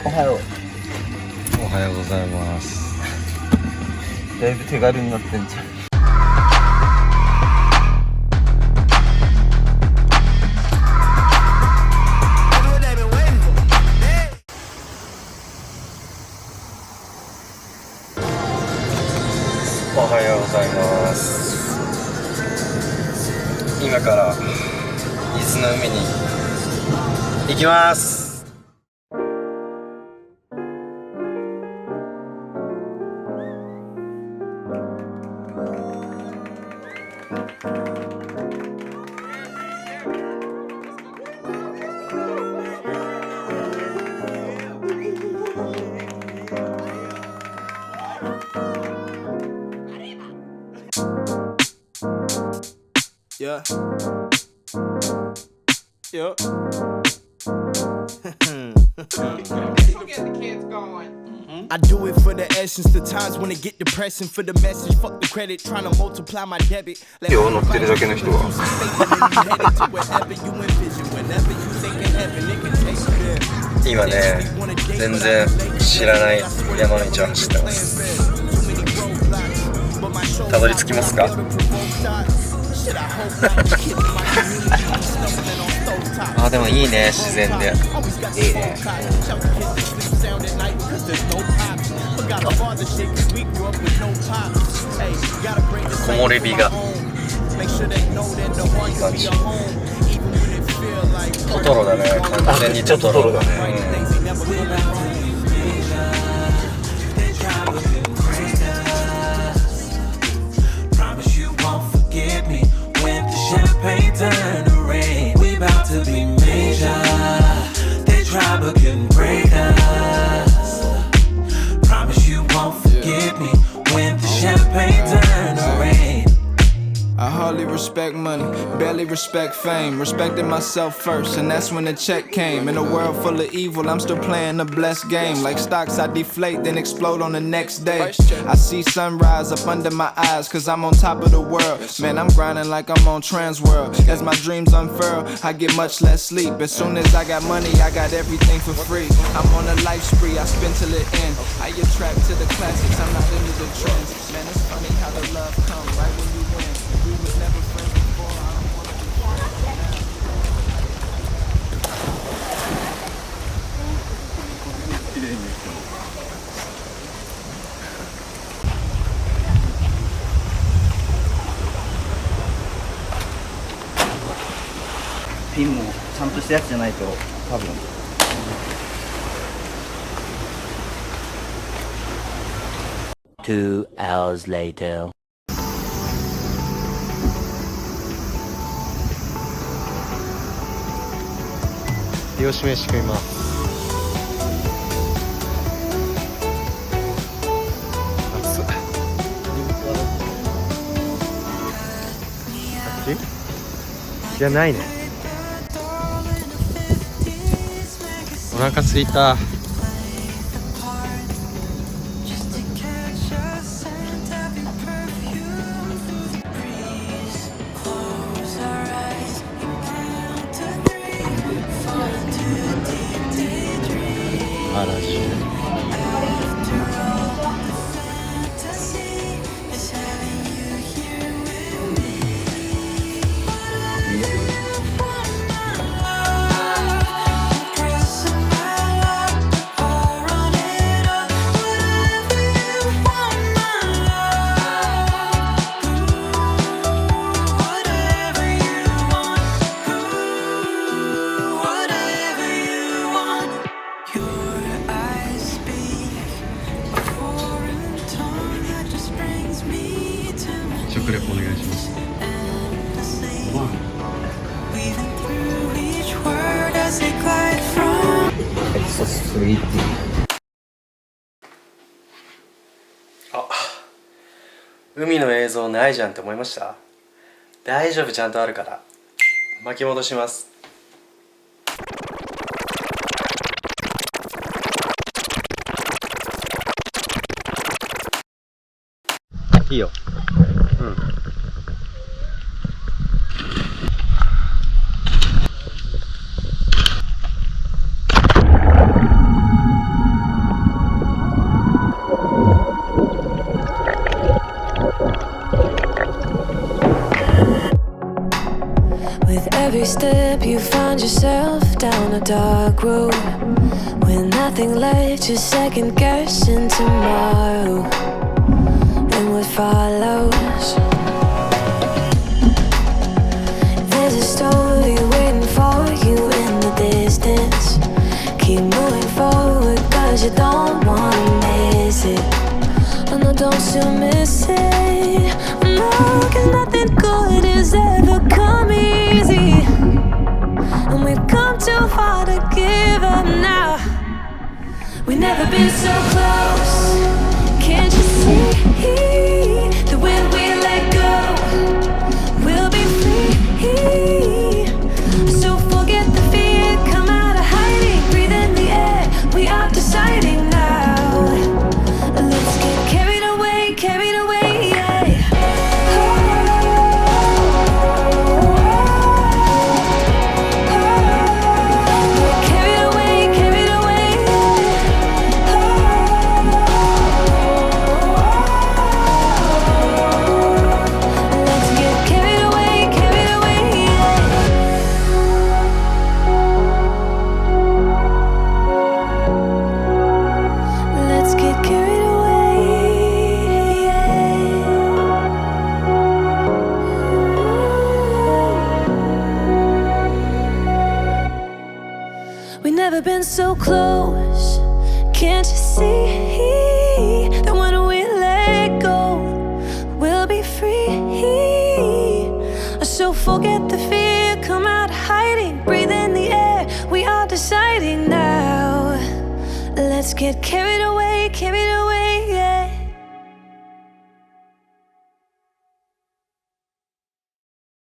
おはよう。おはようございます。だいぶ手軽になってんじゃん。おはようございます。今から伊豆の海に行きます。Yeah. Yeah. I do it for the essence, the times when it get depressing, for the message, fuck the credit, trying to multiply my debit. 今日乗ってるだけの人は今ね、全然知らない山道を走ってます。たどり着きますか？あ、でもいいね、自然でいいね。木漏れ日がいい感じ。トトロだね、完全にトトロだね。Turn the rain, we about to be major. They try but couldn't break us. Promise you won't forget me when the champagne turn the rain. I hardly respect money, barely respect fame. Respected myself first, and that's when the check came. In a world full of evil, I'm still playing a blessed game. Like stocks, I deflate, then explode on the next day. I see sunrise up under my eyes, cause I'm on top of the world. Man, I'm grinding like I'm on trans world. As my dreams unfurl, I get much less sleep. As soon as I got money, I got everything for free. I'm on a life spree, I spin till it end. I get trapped to the classics, I'm not into the trends. Man, it's funny how the love comes right when you win. We was never friends before, I don't wanna be friends now. ピンもちゃんとしたやつじゃないと多分。2 hours later. 漁師飯食います。熱っ。あっち？じゃないね。お腹すいた。食レポお願いします。あ、海の映像ないじゃんって思いました？大丈夫、ちゃんとあるから巻き戻します。いいよ。うん。slip, you find yourself down a dark road with nothing left, just second guessing tomorrow and what follows. There's a story waiting for you in the distance. Keep moving forward, cause you don't wanna miss it. Oh no, don't you miss it. No, cause nothing good has ever come easy, and we've come too far to give up now. We've never been so close. Can't you see that when we let go, we'll be free? So forget the fear, come out of hiding, breathe in the air. We are deciding now. Let's get carried away, carried away, yeah. Carried away, carried away. Let's get carried away, carried away, yeah. Let's get carried away, yeah. We've never been so close. Can't you see that when we let go, we'll be free? So forget the fear, come out hiding, breathe in the air. We are deciding now. Let's get carried away, carried